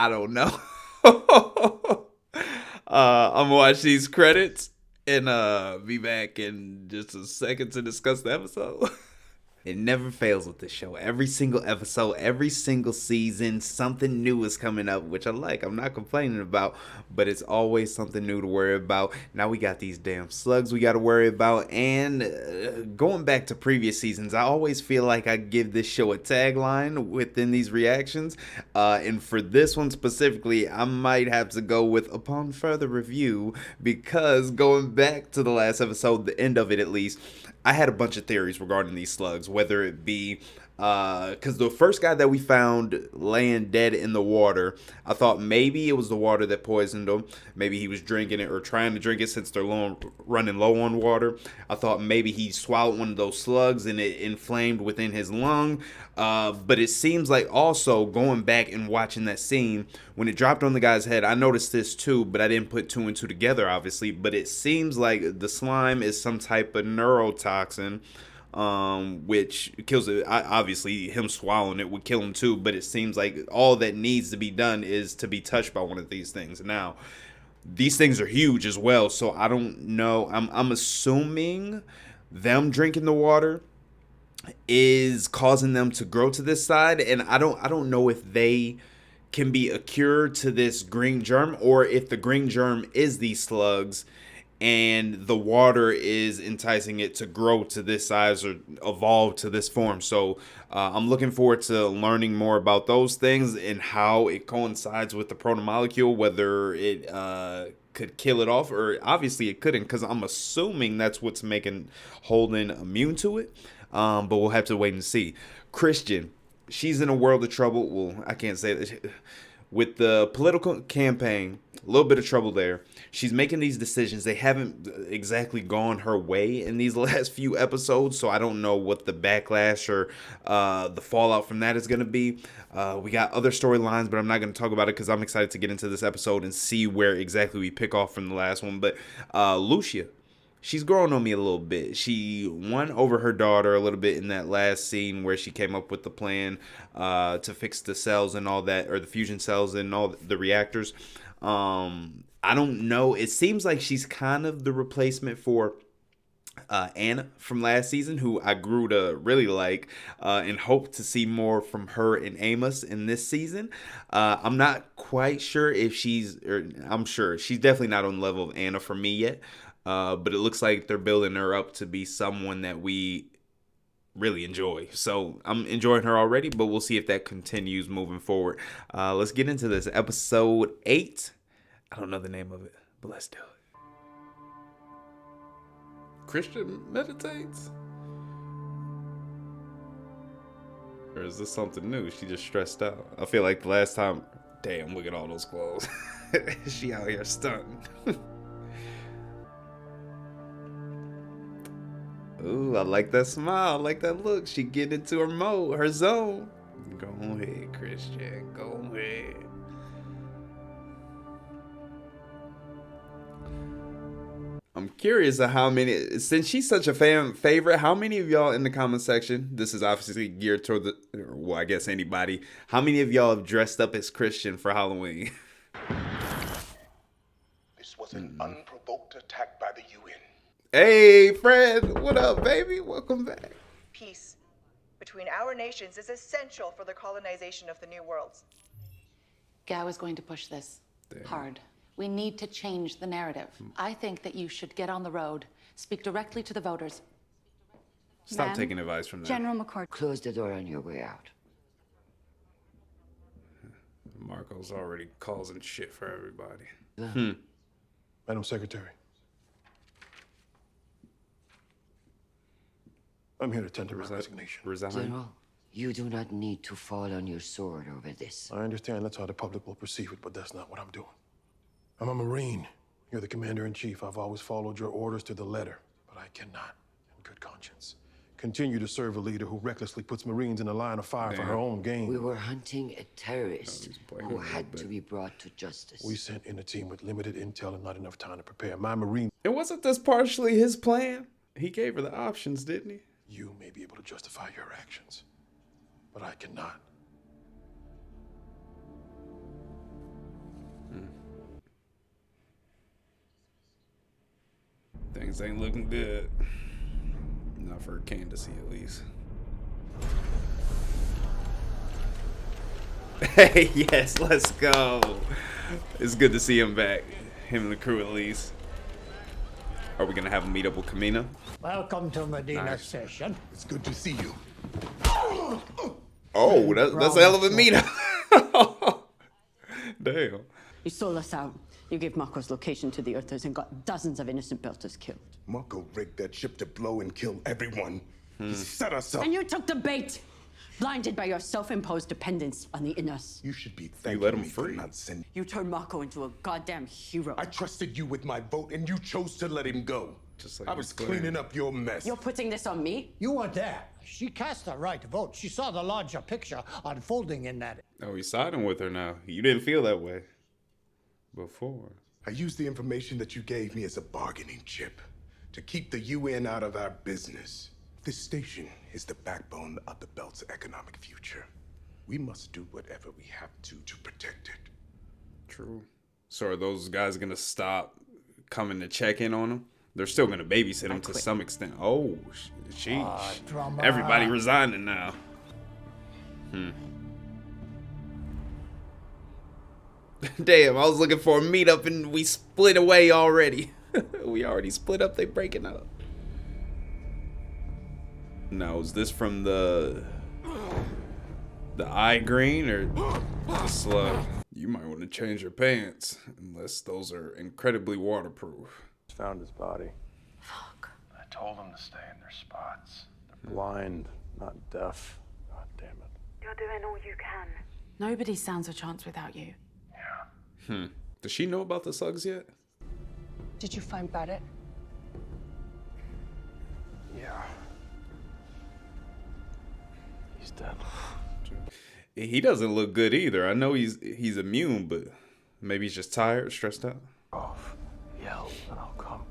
I don't know. I'm gonna watch these credits and be back in just a second to discuss the episode. It never fails with this show. Every single episode, every single season, something new is coming up, which I like. I'm not complaining about, but it's always something new to worry about. Now we got these damn slugs we got to worry about. And going back to previous seasons, I always feel like I give this show a tagline within these reactions. And for this one specifically, I might have to go with upon further review, because going back to the last episode, the end of it at least, I had a bunch of theories regarding these slugs, whether it be because the first guy that we found laying dead in the water, I thought maybe it was the water that poisoned him. Maybe he was drinking it or trying to drink it since they're running low on water. I thought maybe he swallowed one of those slugs and it inflamed within his lung. But it seems like also going back and watching that scene, when it dropped on the guy's head, I noticed this too, but I didn't put two and two together, obviously. But it seems like the slime is some type of neurotoxin, which kills it. Obviously, him swallowing it would kill him too, but it seems like all that needs to be done is to be touched by one of these things. Now, these things are huge as well, so I don't know. I'm assuming them drinking the water is causing them to grow to this side, and I don't know if they can be a cure to this green germ, or if the green germ is these slugs and the water is enticing it to grow to this size or evolve to this form. So I'm looking forward to learning more about those things and how it coincides with the protomolecule, whether it could kill it off, or obviously it couldn't, because I'm assuming that's what's making Holden immune to it. But we'll have to wait and see. Christian, she's in a world of trouble. Well, I can't say that. With the political campaign, a little bit of trouble there. She's making these decisions. They haven't exactly gone her way in these last few episodes, so I don't know what the backlash or the fallout from that is going to be. We got other storylines, but I'm not going to talk about it because I'm excited to get into this episode and see where exactly we pick off from the last one. But Lucia, she's growing on me a little bit. She won over her daughter a little bit in that last scene where she came up with the plan to fix the cells and all that, or the fusion cells and all the reactors. I don't know. It seems like she's kind of the replacement for Anna from last season, who I grew to really like, and hope to see more from her and Amos in this season. I'm not quite sure if I'm sure she's definitely not on the level of Anna for me yet. But it looks like they're building her up to be someone that we really enjoy. So I'm enjoying her already, but we'll see if that continues moving forward. Let's get into this. Episode 8. I don't know the name of it, but let's do it. Christian meditates? Or is this something new? She just stressed out. I feel like the last time... Damn, look at all those clothes. She out here stunting. Ooh, I like that smile. I like that look. She getting into her mode, her zone. Go ahead, Christian. Go ahead. I'm curious of how many, since she's such a fan favorite, how many of y'all in the comment section, this is obviously geared toward well, I guess anybody, how many of y'all have dressed up as Christian for Halloween? This was an unprovoked attack by the UN. Hey, Fred, what up, baby? Welcome back. Peace between our nations is essential for the colonization of the New Worlds. Gao is going to push this hard. We need to change the narrative. I think that you should get on the road, speak directly to the voters. Stop taking advice from them. General McCord. Close the door on your way out. Marco's already causing shit for everybody. Madam Secretary. I'm here to tender my resignation. Resign. General, you do not need to fall on your sword over this. I understand that's how the public will perceive it, but that's not what I'm doing. I'm a Marine. You're the commander-in-chief. I've always followed your orders to the letter, but I cannot, in good conscience, continue to serve a leader who recklessly puts Marines in a line of fire for her own gain. We were hunting a terrorist who had to be brought to justice. We sent in a team with limited intel and not enough time to prepare. My Marine... And wasn't this partially his plan? He gave her the options, didn't he? You may be able to justify your actions, but I cannot. Things ain't looking good. Not for Candace, at least. Hey, yes, let's go. It's good to see him back. Him and the crew, at least. Are we gonna have a meet up with Kamina? Welcome to Medina Station. It's good to see you. Oh, that's a hell of a meetup. Damn. You sold us out. You gave Marco's location to the Earthers and got dozens of innocent Belters killed. Marco rigged that ship to blow and kill everyone. He set us up. And you took the bait, blinded by your self-imposed dependence on the Inners. You should be let thanking him me for free. not sending. You turned Marco into a goddamn hero. I trusted you with my vote, and you chose to let him go. Just like I you was said. cleaning up your mess. You're putting this on me? You weren't there. She cast the right vote. She saw the larger picture unfolding in that. Oh, he's siding with her now. You didn't feel that way before. I used the information that you gave me as a bargaining chip to keep the UN out of our business. This station is the backbone of the Belt's economic future. We must do whatever we have to protect it. True. So are those guys gonna stop coming to check in on him? They're still gonna babysit him to some extent. Oh, sheesh. drama. Everybody resigning now. Damn, I was looking for a meetup and we split away already. We already split up, they breaking up. Now, is this from the eye green or the slug? You might want to change your pants, unless those are incredibly waterproof. Found his body. Fuck. I told them to stay in their spots. They're blind, not deaf. God damn it. You're doing all you can. Nobody stands a chance without you. Does she know about the slugs yet? Did you find Barrett? Yeah. He's dead. He doesn't look good either. I know he's immune, but maybe he's just tired, stressed out. Off. Yell, and I'll come.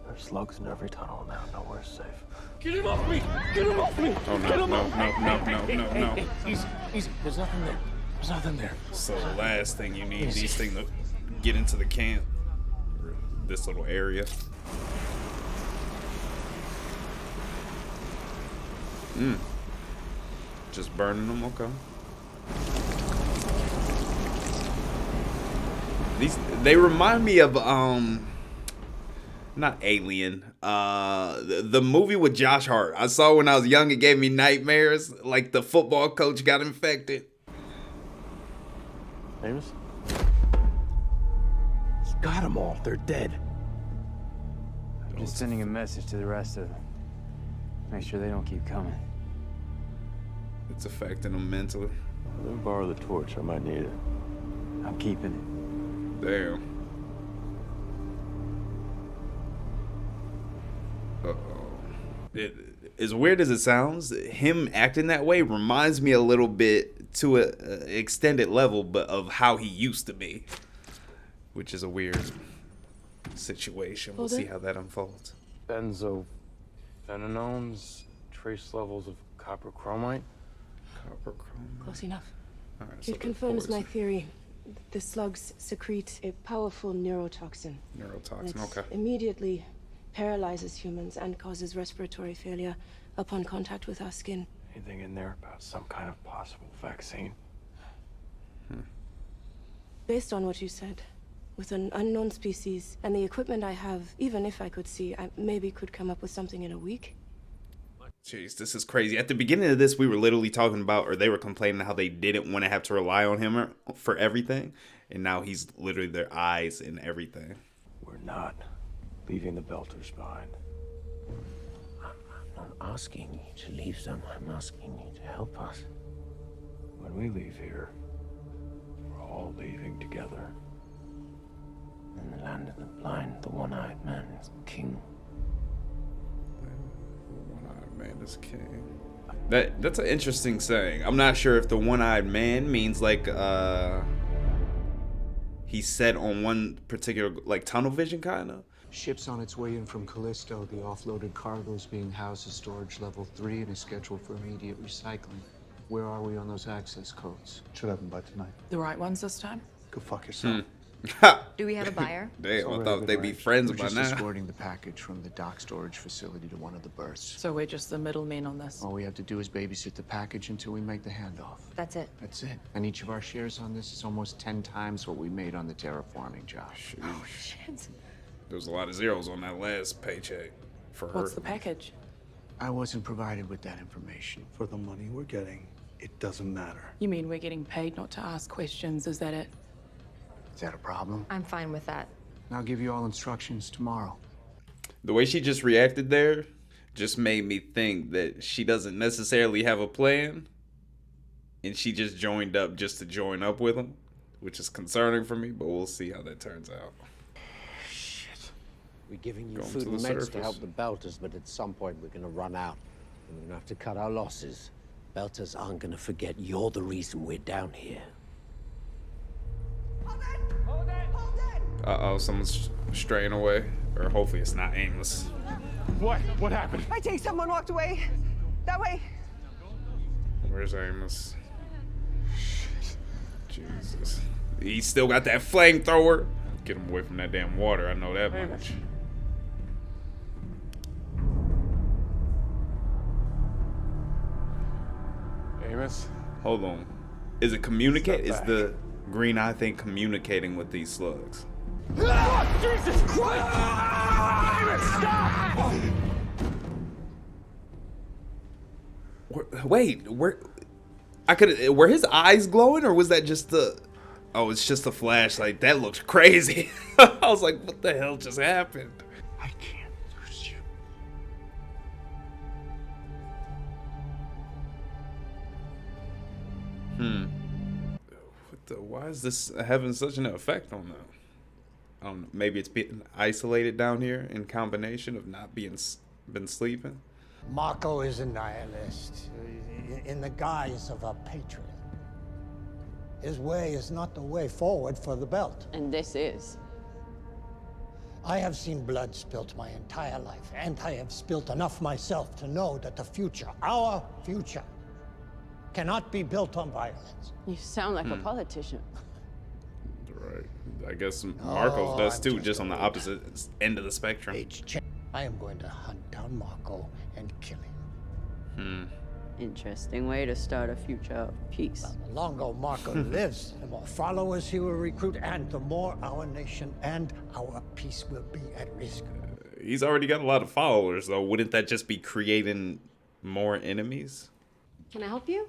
There's slugs in every tunnel now. Nowhere's safe. Get him off me! Get him off me! Oh no, no. Easy. There's nothing there. There's nothing there. So the last thing you need these things to get into the camp, or this little area. Just burning them, okay. They remind me of not Alien, the movie with Josh Hart. I saw when I was young. It gave me nightmares. Like the football coach got infected. Amos? He got them all. They're dead. I'm just sending a message to the rest of them. Make sure they don't keep coming. It's affecting them mentally. Let me borrow the torch. I might need it. I'm keeping it. Damn. Uh-oh. As weird as it sounds, him acting that way reminds me a little bit to an extended level, but of how he used to be, which is a weird situation. We'll see how that unfolds. Benzophenanones, trace levels of copper chromite. Close enough. All right, so It confirms my theory. The slugs secrete a powerful neurotoxin. Neurotoxin, It okay. immediately paralyzes humans and causes respiratory failure upon contact with our skin. Anything in there about some kind of possible vaccine? Based on what you said, with an unknown species and the equipment I have, even if I could see, I maybe could come up with something in a week. Jeez, this is crazy. At the beginning of this, we were literally talking about, or they were complaining how they didn't want to have to rely on him for everything. And now he's literally their eyes and everything. We're not leaving the Belters behind. I'm not asking you to leave them. I'm asking you to help us. When we leave here, we're all leaving together. In the land of the blind, the one-eyed man is king. One-eyed man is king. That's an interesting saying. I'm not sure if the one-eyed man means like he's set on one particular like tunnel vision kind of. Ship's on its way in from Callisto. The offloaded cargo is being housed at storage level 3 and is scheduled for immediate recycling. Where are we on those access codes? Should have them by tonight. The right ones this time? Go fuck yourself. Do we have a buyer? Damn, I thought they'd be friends We're by just now. escorting the package from the dock storage facility to one of the berths. So we're just the middlemen on this. All we have to do is babysit the package until we make the handoff. That's it. That's it. And each of our shares on this is almost 10 times what we made on the terraforming job. Oh, shit. There was a lot of zeros on that last paycheck for her. What's the package? I wasn't provided with that information. For the money we're getting, it doesn't matter. You mean we're getting paid not to ask questions, is that it? Is that a problem? I'm fine with that. I'll give you all instructions tomorrow. The way she just reacted there just made me think that she doesn't necessarily have a plan. And she just joined up just to join up with him, which is concerning for me, but we'll see how that turns out. We're giving you Going food to and the meds to surface. help the Belters, but at some point we're gonna run out. And we're gonna have to cut our losses. Belters aren't gonna forget you're the reason we're down here. Uh-oh, someone's straying away. Or hopefully it's not aimless. What? What happened? I think someone walked away. That way. Where's Amos? Jesus. He still got that flamethrower. Get him away from that damn water, I know that much. Amos? Hold on. Is it communicate? Is the green eye thing communicating with these slugs? Jesus Christ! Amos, stop! Wait, where? Were his eyes glowing, or was that just the? Oh, it's just a flashlight. That looks crazy. I was like, what the hell just happened? I can't lose you. What the? Why is this having such an effect on them? I don't know. Maybe it's being isolated down here in combination of not been sleeping. Marco is a nihilist, in the guise of a patriot. His way is not the way forward for the Belt. And this is. I have seen blood spilt my entire life, and I have spilt enough myself to know that the future, our future, cannot be built on violence. You sound like a politician. Right. I guess Marcos does I'm too, just just on the old. opposite end of the spectrum. I am going to hunt down Marco and kill him. Interesting way to start a future of peace. The longer Marco lives, the more followers he will recruit, and the more our nation and our peace will be at risk. He's already got a lot of followers, though. Wouldn't that just be creating more enemies? Can I help you?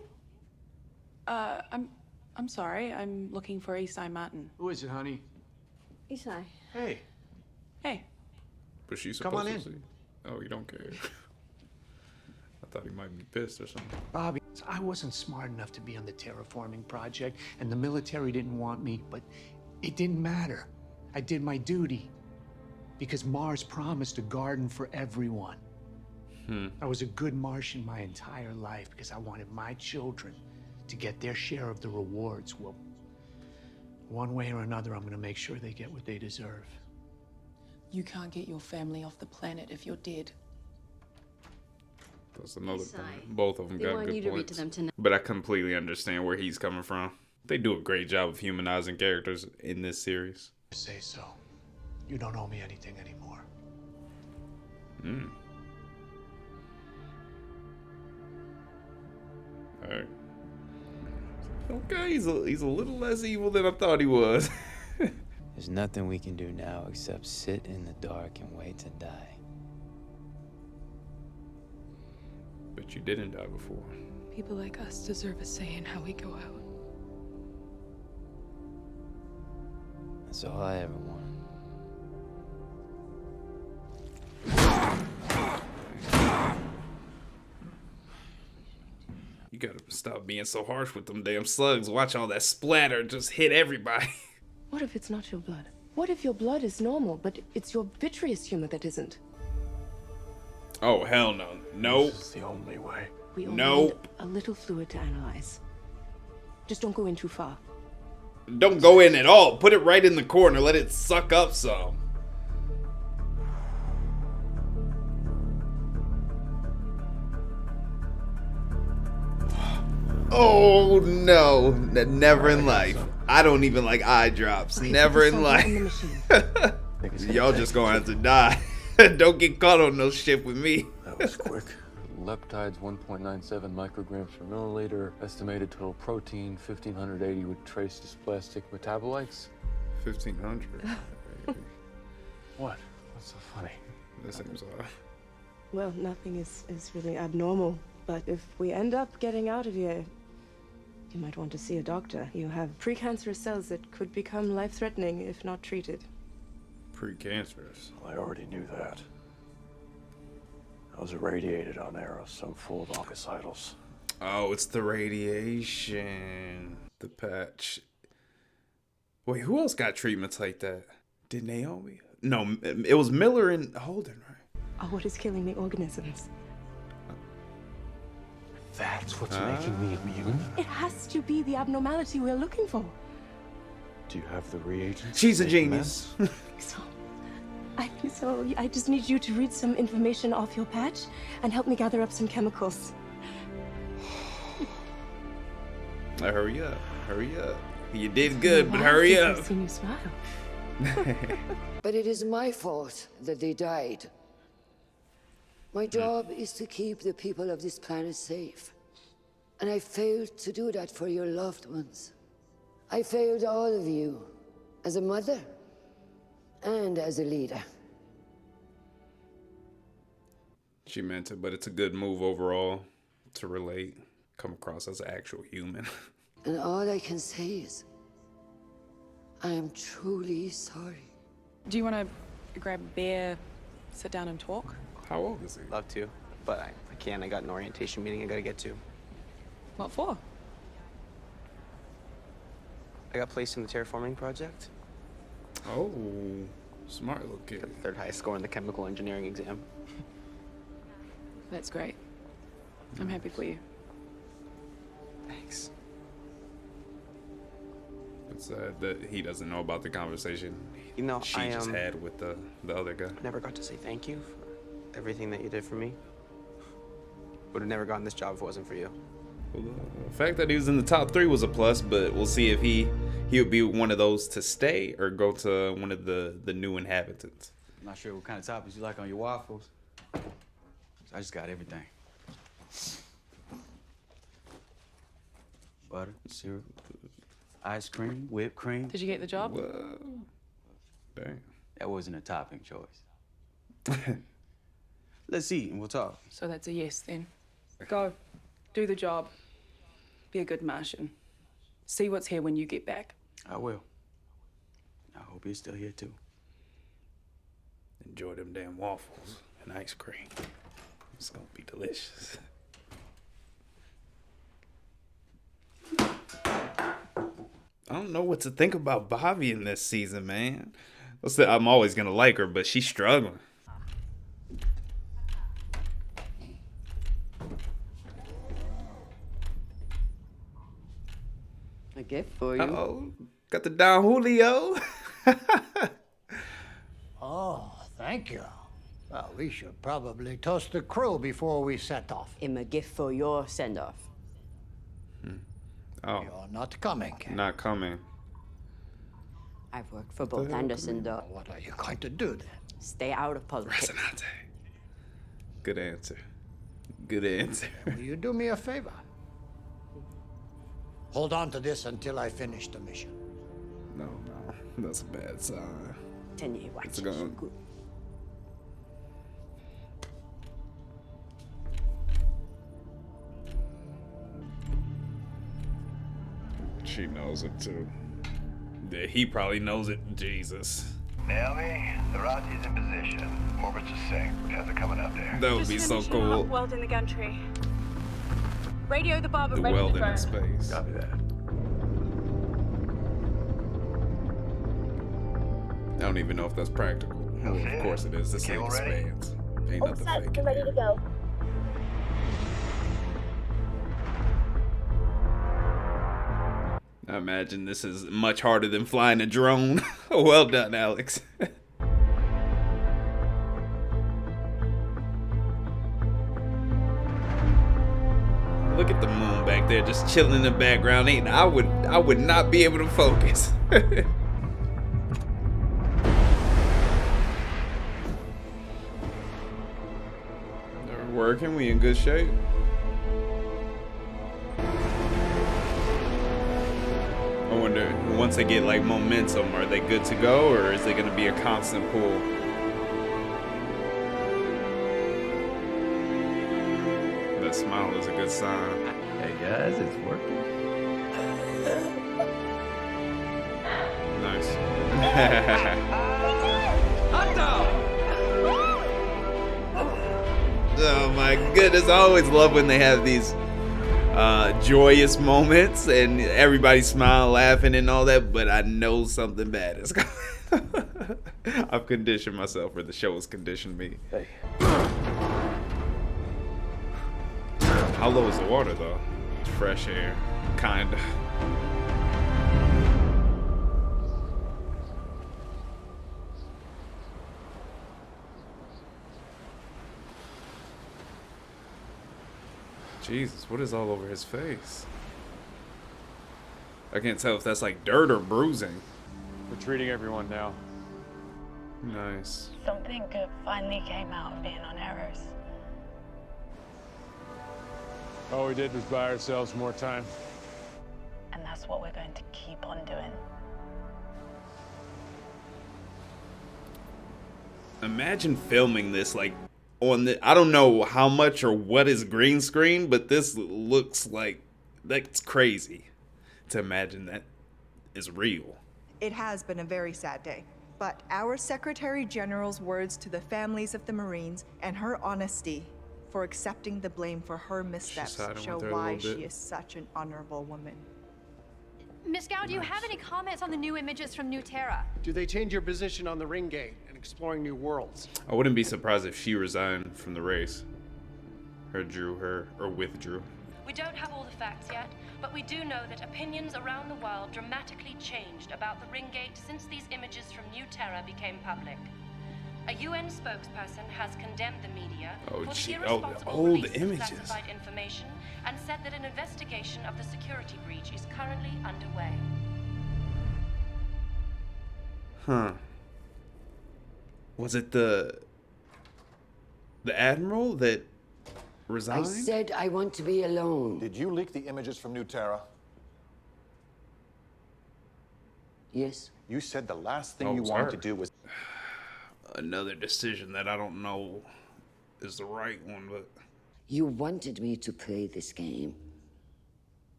I'm sorry. I'm looking for Isai Martin. Who is it, honey? Isai. Hey. Hey. Was she Come supposed on to in. see? Oh, you don't care. I thought he might be pissed or something. Bobby, I wasn't smart enough to be on the terraforming project, and the military didn't want me, but it didn't matter. I did my duty. Because Mars promised a garden for everyone. I was a good Martian my entire life because I wanted my children to get their share of the rewards. Well, one way or another, I'm gonna make sure they get what they deserve. You can't get your family off the planet if you're dead. That's another Isai, point. Both of them they got want good you to read points. to them tonight. But I completely understand where he's coming from. They do a great job of humanizing characters in this series. Say so. You don't owe me anything anymore. Alright. Okay, he's a little less evil than I thought he was. There's nothing we can do now except sit in the dark and wait to die. But you didn't die before. People like us deserve a say in how we go out. That's all I ever wanted. You gotta stop being so harsh with them damn slugs. Watch all that splatter just hit everybody. What if it's not your blood? What if your blood is normal, but it's your vitreous humor that isn't? Oh, hell no. Nope. This is the only way. We only Nope. need a little fluid to analyze. Just don't go in too far. Don't go in at all. Put it right in the corner. Let it suck up some. Oh no. Never in life. I don't even like eye drops. Okay, Never put in yourself in the life. machine. Y'all just gonna have to die. Don't get caught on no shit with me. That was quick. Leptides 1.97 micrograms per milliliter. Estimated total protein 1580 with trace dysplastic metabolites. 1500. What? What's so funny? This seems off. Well, nothing is really abnormal. But if we end up getting out of here, you might want to see a doctor. You have precancerous cells that could become life-threatening if not treated. Precancerous? Well, I already knew that. I was irradiated on Eros, so full of oncocytals. Oh, it's the radiation. The patch. Wait, who else got treatments like that? Did Naomi? No, it was Miller and Holden, right? Oh, what is killing the organisms? That's what's making me immune? It has to be the abnormality we're looking for. Do you have the reagents? She's a genius. I think so. I just need you to read some information off your patch and help me gather up some chemicals. Hurry up. Hurry up. You did good, but hurry up. I've seen you smile. But it is my fault that they died. My job is to keep the people of this planet safe. And I failed to do that for your loved ones. I failed all of you, as a mother and as a leader. She meant it, but it's a good move overall to relate, come across as an actual human. And all I can say is, I am truly sorry. Do you want to grab a beer, sit down and talk? How old is he? Love to, but I can't. I got an orientation meeting I gotta get to. What for? I got placed in the terraforming project. Oh, smart little kid. Got the third highest score in the chemical engineering exam. That's great. I'm happy for you. Thanks. It's sad that he doesn't know about the conversation You know, she I just had with the other guy. never got to say thank you for everything that you did for me. Would have never gotten this job if it wasn't for you. Well, the fact that he was in the top 3 was a plus, but we'll see if he would be one of those to stay or go to one of the new inhabitants. I'm not sure what kind of toppings you like on your waffles. I just got everything. Butter, syrup, ice cream, whipped cream. Did you get the job? Whoa. Dang. That wasn't a topping choice. Let's eat and we'll talk. So that's a yes then. Go. Do the job. Be a good Martian. See what's here when you get back. I will. I hope you're still here too. Enjoy them damn waffles and ice cream. It's gonna be delicious. I don't know what to think about Bobby in this season, man. I'm always gonna like her, but she's struggling. A gift for you. Uh-oh. Got the Don Julio. Oh, thank you. Well, we should probably toast the crew before we set off. Him a gift for your send-off. Oh. You're not coming. Not coming. I've worked for both Anderson, though. What are you going to do then? Stay out of politics. Resonante. Good answer. Good answer. Will you do me a favor? Hold on to this until I finish the mission. No, that's a bad sign. It's gonna... She knows it too. Yeah, he probably knows it. Jesus. Naomi, the route is in position. Orbits are synced. How's it coming up there? That would be so cool. Weld in the gantry. Radio the barber The ready to welding go. in space. Copy that. I don't even know if that's practical. Well, of course it is. This thing expands. Ain't All nothing set. fake. We're ready to go. I imagine this is much harder than flying a drone. Well done, Alex. Look at the moon back there, just chilling in the background. I would not be able to focus. They're working. We in good shape. I wonder, once they get like momentum, are they good to go, or is it going to be a constant pull? That smile is a good sign. Hey guys, it's working. Nice. Oh my goodness, I always love when they have these joyous moments and everybody smile, laughing and all that, but I know something bad is coming. I've conditioned myself, or the show has conditioned me. Hey. How low is the water though? It's fresh air, kinda. Jesus, what is all over his face? I can't tell if that's like dirt or bruising. We're treating everyone now. Nice. Something good finally came out of being on errors. All we did was buy ourselves more time. And that's what we're going to keep on doing. Imagine filming this like on the, I don't know how much or what is green screen, but this looks like, that's crazy to imagine that is real. It has been a very sad day, but our Secretary General's words to the families of the Marines and her honesty for accepting the blame for her missteps show why she is such an honorable woman. Miss Gao, do you have any comments on the new images from New Terra? Do they change your position on the ring gate and exploring new worlds? I wouldn't be surprised if she resigned from the race. Withdrew. We don't have all the facts yet, but we do know that opinions around the world dramatically changed about the ring gate since these images from New Terra became public. A UN spokesperson has condemned the media for the irresponsible release of classified information and said that an investigation of the security breach is currently underway. Huh. Was it the Admiral that resigned? I said I want to be alone. Did you leak the images from New Terra? Yes. You said the last thing you wanted to do was... Another decision that I don't know is the right one, but... You wanted me to play this game.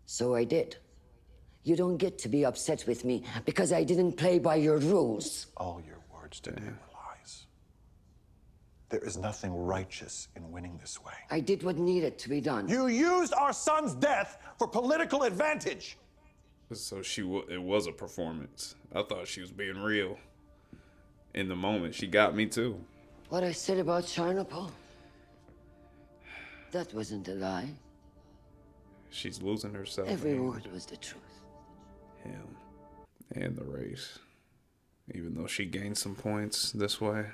So I did. You don't get to be upset with me because I didn't play by your rules. All your words today were lies. There is nothing righteous in winning this way. I did what needed to be done. You used our son's death for political advantage. So it was a performance. I thought she was being real. In the moment, she got me too. What I said about Chernobyl, that wasn't a lie. She's losing herself. Every word was the truth. Him and the race. Even though she gained some points this way.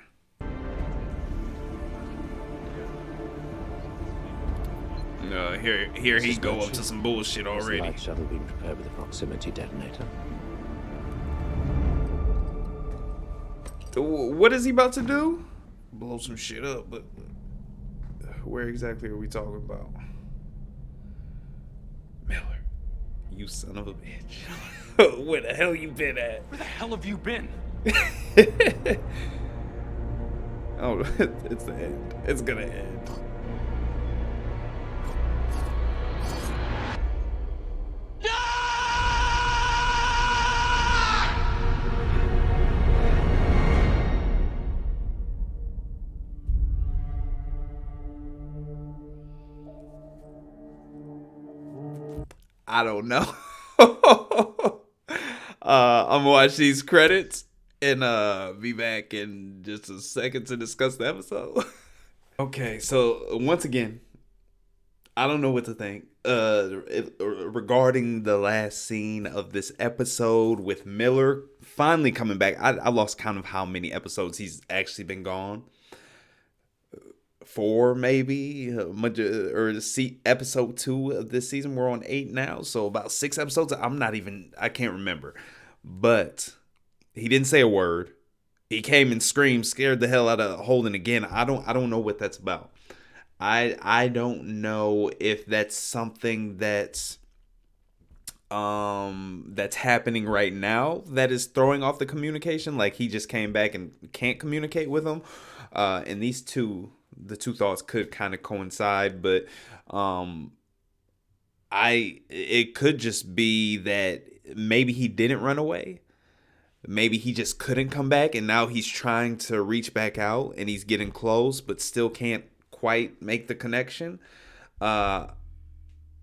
Here he go up to some bullshit already. Has the light shuttle been prepared with a proximity detonator? What is he about to do? Blow some shit up, but where exactly are we talking about? Miller, you son of a bitch. Where the hell you been at? Where the hell have you been? Oh, it's the end. It's gonna end. I don't know. I'm gonna watch these credits and be back in just a second to discuss the episode. Okay, so once again, I don't know what to think regarding the last scene of this episode with Miller finally coming back. I lost count of how many episodes he's actually been gone. 4 maybe, episode 2 of this season. We're on 8 now, so about 6 episodes. I can't remember, but he didn't say a word. He came and screamed, scared the hell out of Holden again. I don't know what that's about. I don't know if that's something that's happening right now that is throwing off the communication. Like he just came back and can't communicate with him. And the two thoughts could kind of coincide, but it could just be that maybe he didn't run away. Maybe he just couldn't come back, and now he's trying to reach back out, and he's getting close, but still can't quite make the connection. I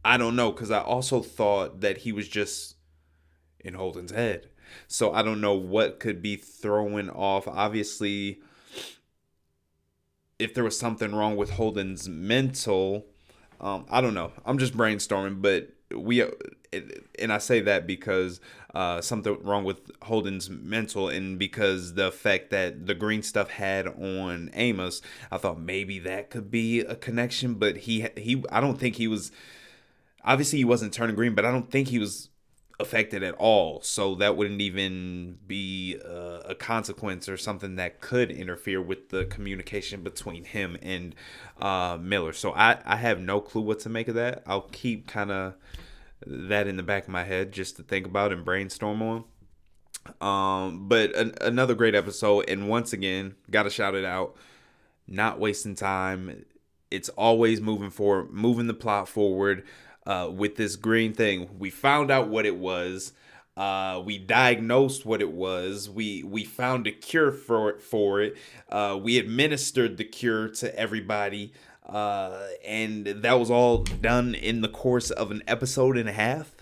don't know, because I also thought that he was just in Holden's head. So I don't know what could be throwing off. Obviously, if there was something wrong with Holden's mental, I don't know. I'm just brainstorming, but and I say that because something wrong with Holden's mental, and because the effect that the green stuff had on Amos, I thought maybe that could be a connection. But I don't think he was. Obviously, he wasn't turning green, but I don't think he was affected at all. So that wouldn't even be a consequence or something that could interfere with the communication between him and Miller. So I have no clue what to make of that. I'll keep kind of that in the back of my head just to think about and brainstorm on. But another great episode, and once again, gotta shout it out. Not wasting time. It's always moving forward, moving the plot forward. With this green thing, we found out what it was. We diagnosed what it was. We found a cure for it. We administered the cure to everybody. And that was all done in the course of an episode and a half.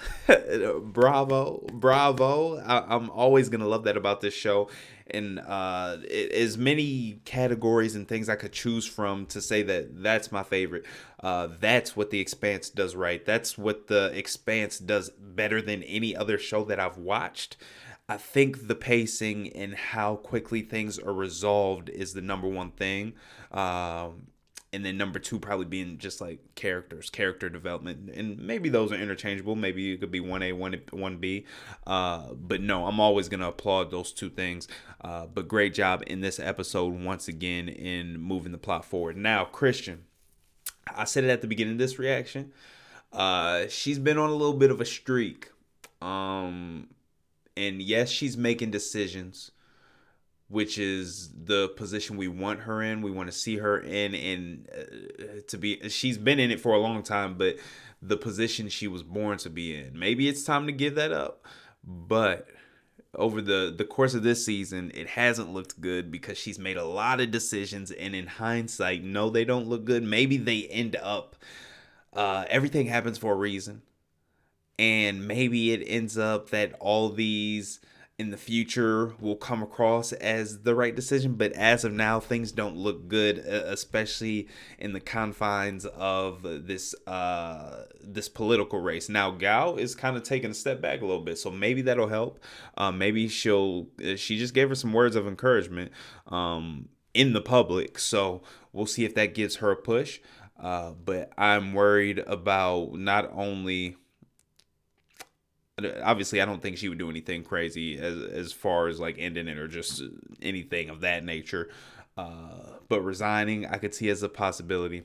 Bravo. I'm always going to love that about this show. And as many categories and things I could choose from to say that that's my favorite. That's what The Expanse does right. That's what The Expanse does better than any other show that I've watched. I think the pacing and how quickly things are resolved is the number one thing. And then number 2 probably being just like character development. And maybe those are interchangeable. Maybe it could be 1A, 1B. But no, I'm always going to applaud those 2 things. But great job in this episode once again in moving the plot forward. Now, Christian, I said it at the beginning of this reaction. She's been on a little bit of a streak. And yes, she's making decisions, which is the position we want her in. We want to see her in, and she's been in it for a long time, but the position she was born to be in. Maybe it's time to give that up. But over the course of this season, it hasn't looked good because she's made a lot of decisions, and in hindsight, no, they don't look good. Maybe they end up, everything happens for a reason. And maybe it ends up that all these in the future will come across as the right decision. But as of now, things don't look good, especially in the confines of this political race. Now, Gal is kind of taking a step back a little bit, so maybe that'll help. Maybe she just gave her some words of encouragement in the public, so we'll see if that gives her a push. But I'm worried about not only... Obviously, I don't think she would do anything crazy as far as like ending it or just anything of that nature. But resigning, I could see as a possibility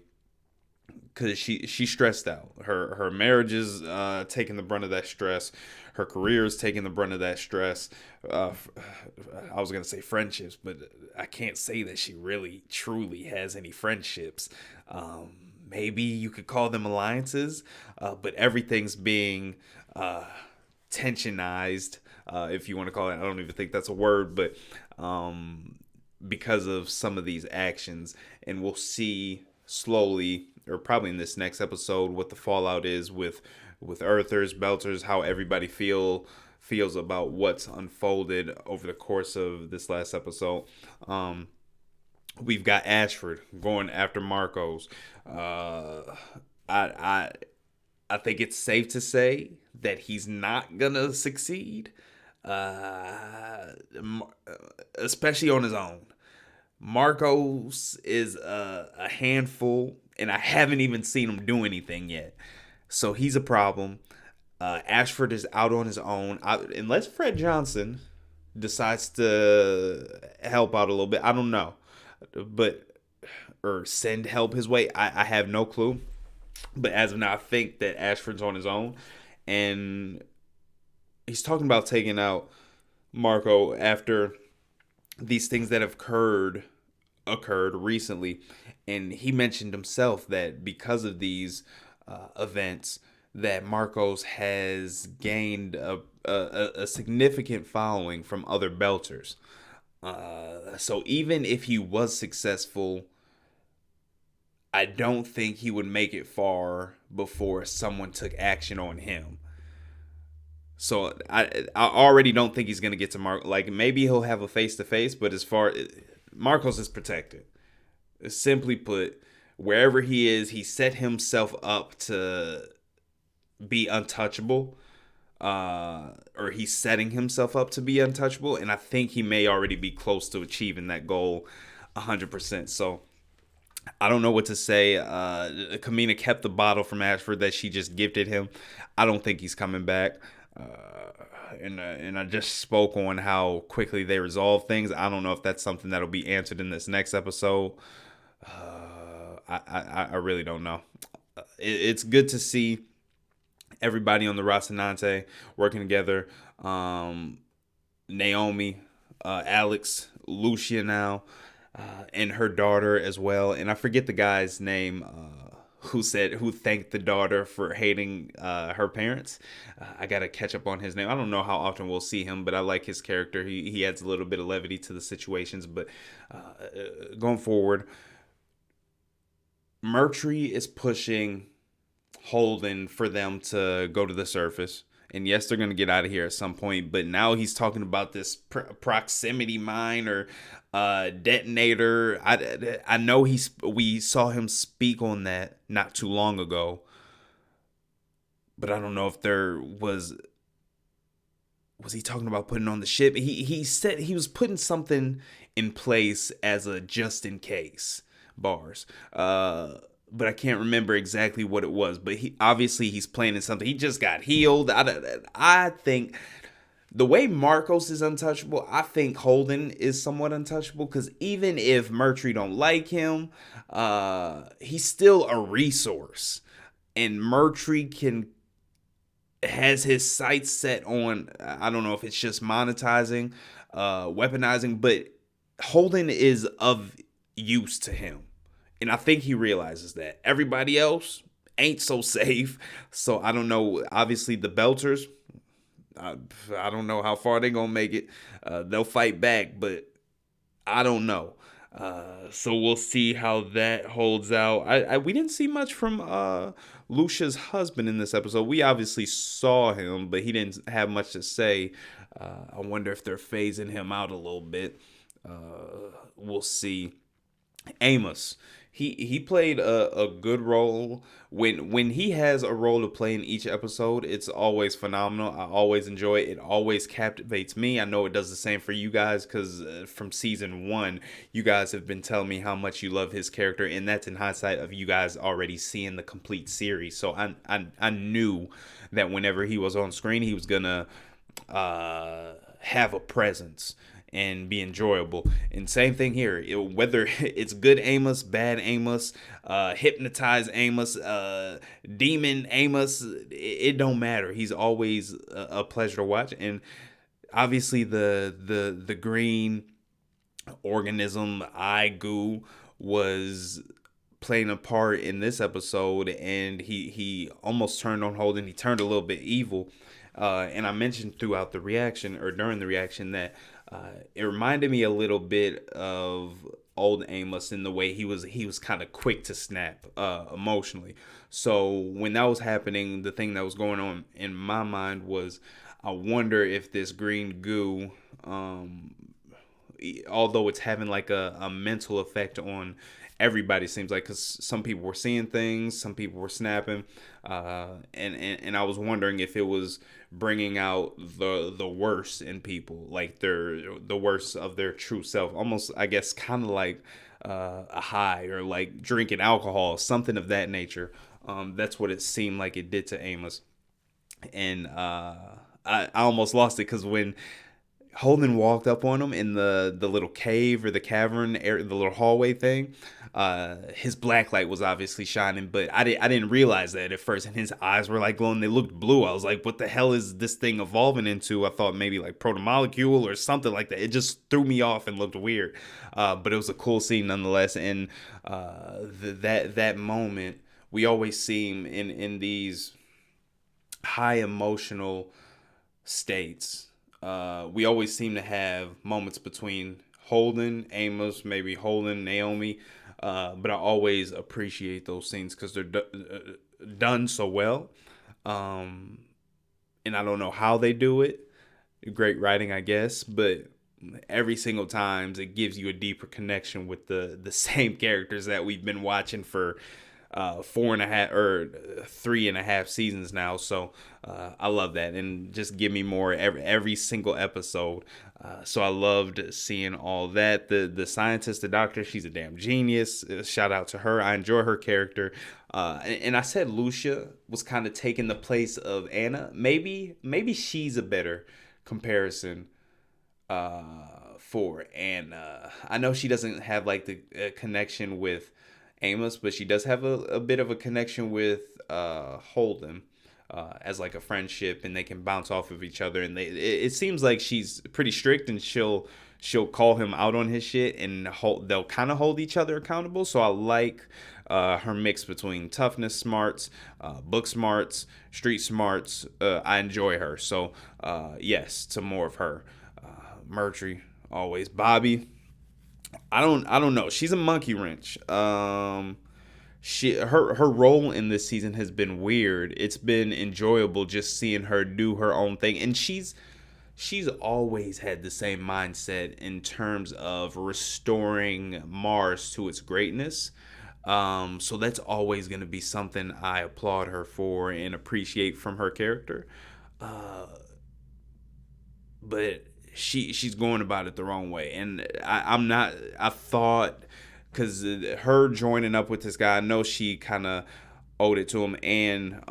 because she's stressed out. Her marriage is taking the brunt of that stress. Her career is taking the brunt of that stress. I was gonna say friendships, but I can't say that she really truly has any friendships. Maybe you could call them alliances, but everything's being tensionized, if you want to call it. I don't even think that's a word, but because of some of these actions, and we'll see slowly, or probably in this next episode, what the fallout is with Earthers, Belters, how everybody feels about what's unfolded over the course of this last episode. We've got Ashford going after Marcos. I think it's safe to say that he's not gonna succeed, especially on his own. Marcos is a handful, and I haven't even seen him do anything yet. So he's a problem. Ashford is out on his own. Unless Fred Johnson decides to help out a little bit. I don't know. Or send help his way. I have no clue. But as of now, I think that Ashford's on his own. And he's talking about taking out Marco after these things that have occurred recently. And he mentioned himself that because of these events, that Marcos has gained a significant following from other belters. So even if he was successful, I don't think he would make it far before someone took action on him. So I already don't think he's gonna get to Marcos. Like, maybe he'll have a face-to-face, but as far Marcos is protected. Simply put, wherever he is, he set himself up to be untouchable, or he's setting himself up to be untouchable, and I think he may already be close to achieving that goal 100%. So I don't know what to say. Kamina kept the bottle from Ashford that she just gifted him. I don't think he's coming back. And I just spoke on how quickly they resolve things. I don't know if that's something that'll be answered in this next episode. I really don't know. It's good to see everybody on the Rocinante working together. Naomi, Alex, Lucia now, and her daughter as well. And I forget the guy's name who thanked the daughter for hating her parents. I gotta catch up on his name. I don't know how often we'll see him, but I like his character. He adds a little bit of levity to the situations. But going forward, Murtry is pushing Holden for them to go to the surface. And yes, they're going to get out of here at some point. But now he's talking about this proximity mine or detonator. I know we saw him speak on that not too long ago. But I don't know if there was he talking about putting on the ship? He said he was putting something in place as a just in case bars. But I can't remember exactly what it was. But he's planning something. He just got healed. I think the way Marcos is untouchable, I think Holden is somewhat untouchable. Because even if Murtry don't like him, he's still a resource. And Murtry has his sights set on, I don't know if it's just monetizing, weaponizing, but Holden is of use to him. And I think he realizes that. Everybody else ain't so safe. So I don't know. Obviously, the Belters, I don't know how far they're going to make it. They'll fight back, but I don't know. So we'll see how that holds out. We didn't see much from Lucia's husband in this episode. We obviously saw him, but he didn't have much to say. I wonder if they're phasing him out a little bit. We'll see. Amos. He played a good role. When he has a role to play in each episode, it's always phenomenal. I always enjoy it. It always captivates me. I know it does the same for you guys because from season 1, you guys have been telling me how much you love his character, and that's in hindsight of you guys already seeing the complete series. So I knew that whenever he was on screen, he was gonna have a presence and be enjoyable. And same thing here. Whether it's good Amos, bad Amos, hypnotized Amos, demon Amos, it don't matter. He's always a pleasure to watch. And obviously the green organism eye goo was playing a part in this episode, and he almost turned on Holden. He turned a little bit evil. And I mentioned throughout the reaction, or during the reaction, that it reminded me a little bit of old Amos in the way he was kind of quick to snap emotionally. So when that was happening, the thing that was going on in my mind was, I wonder if this green goo although it's having like a mental effect on everybody, seems like, because some people were seeing things, some people were snapping, and I was wondering if it was bringing out the worst in people, like the worst of their true self, almost, I guess, kind of like a high, or like drinking alcohol, something of that nature. That's what it seemed like it did to Amos. And I almost lost it, because when Holden walked up on him in the little cave or the cavern area, the little hallway thing, his black light was obviously shining, but I didn't realize that at first, and his eyes were like glowing. They looked blue. I was like, what the hell is this thing evolving into? I thought maybe like protomolecule or something like that. It just threw me off and looked weird, but it was a cool scene nonetheless. And that moment, we always seem in these high emotional states. We always seem to have moments between Holden, Amos, maybe Holden, Naomi, but I always appreciate those scenes because they're done so well. And I don't know how they do it. Great writing, I guess, but every single time it gives you a deeper connection with the same characters that we've been watching for 4.5 or 3.5 seasons now. So I love that, and just give me more every single episode. So I loved seeing all that. The scientist, the doctor, she's a damn genius. Shout out to her. I enjoy her character. And I said Lucia was kind of taking the place of Anna. Maybe she's a better comparison for Anna. I know she doesn't have like the connection with Amos, but she does have a bit of a connection with Holden, as like a friendship, and they can bounce off of each other. And it seems like she's pretty strict, and she'll call him out on his shit, and they'll kind of hold each other accountable. So I like her mix between toughness smarts, book smarts, street smarts. I enjoy her. So yes, to more of her. Murtry, always. Bobby, I don't know. She's a monkey wrench. Her role in this season has been weird. It's been enjoyable just seeing her do her own thing, and she's always had the same mindset in terms of restoring Mars to its greatness. So that's always going to be something I applaud her for and appreciate from her character. But she's going about it the wrong way, and I thought, because her joining up with this guy, I know she kind of owed it to him, and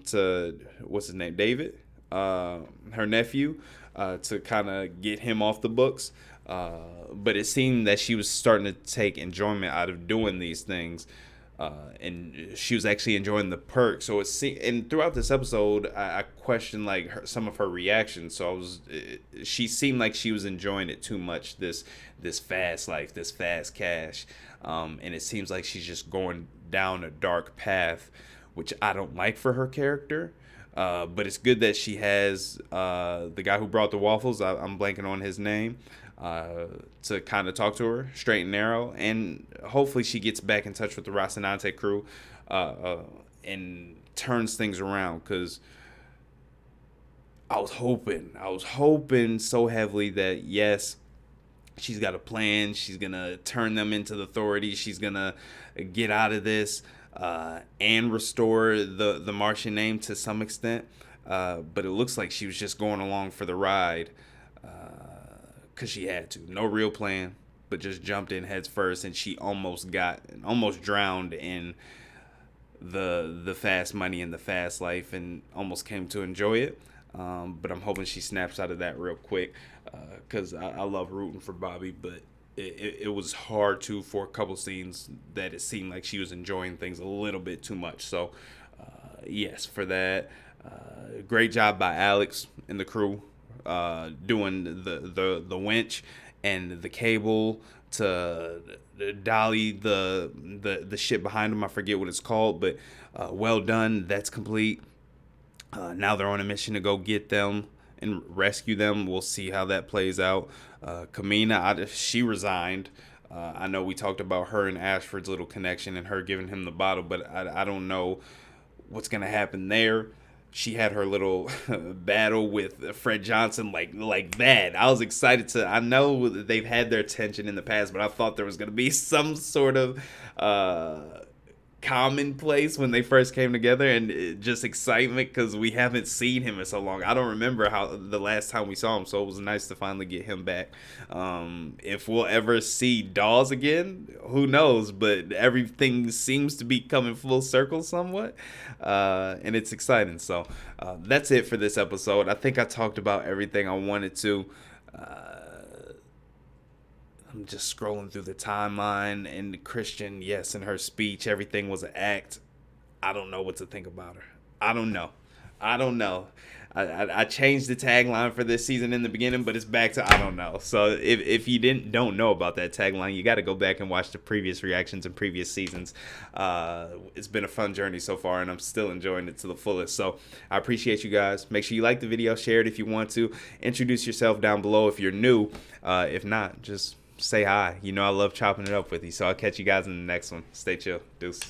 to what's his name, David, her nephew, to kind of get him off the books, but it seemed that she was starting to take enjoyment out of doing these things, and she was actually enjoying the perks. So and throughout this episode, I questioned like some of her reactions. So she seemed like she was enjoying it too much. This fast life, this fast cash, and it seems like she's just going down a dark path, which I don't like for her character. But it's good that she has the guy who brought the waffles. I'm blanking on his name. To kind of talk to her straight and narrow, and hopefully she gets back in touch with the Rocinante crew and turns things around, because I was hoping so heavily that yes, she's got a plan, she's gonna turn them into the authorities, she's gonna get out of this and restore the Martian name to some extent, but it looks like she was just going along for the ride, because she had to. No real plan, but just jumped in heads first, and she almost drowned in the fast money and the fast life, and almost came to enjoy it. But I'm hoping she snaps out of that real quick, because I love rooting for Bobby, but it was hard for a couple scenes that it seemed like she was enjoying things a little bit too much. So yes, for that. Great job by Alex and the crew. Doing the winch and the cable to dolly the shit behind them. I forget what it's called, but well done. That's complete. Now they're on a mission to go get them and rescue them. We'll see how that plays out. Kamina, she resigned. I know we talked about her and Ashford's little connection and her giving him the bottle, but I don't know what's gonna happen there. she had her little battle with Fred Johnson like that. I was excited to. I know that they've had their tension in the past, but I thought there was gonna be some sort of commonplace when they first came together, and just excitement because we haven't seen him in so long. I don't remember how the last time we saw him, so it was nice to finally get him back. If we'll ever see Dawes again, who knows, but everything seems to be coming full circle somewhat, and it's exciting. So that's it for this episode. I think I talked about everything I wanted to. I'm just scrolling through the timeline, and Christian, yes, in her speech, everything was an act. I don't know what to think about her. I don't know. I changed the tagline for this season in the beginning, but it's back to I don't know. So if you don't know about that tagline, you got to go back and watch the previous reactions and previous seasons. It's been a fun journey so far, and I'm still enjoying it to the fullest. So I appreciate you guys. Make sure you like the video, share it if you want to. Introduce yourself down below if you're new. If not, just say hi. You know I love chopping it up with you. So I'll catch you guys in the next one. Stay chill. Deuce.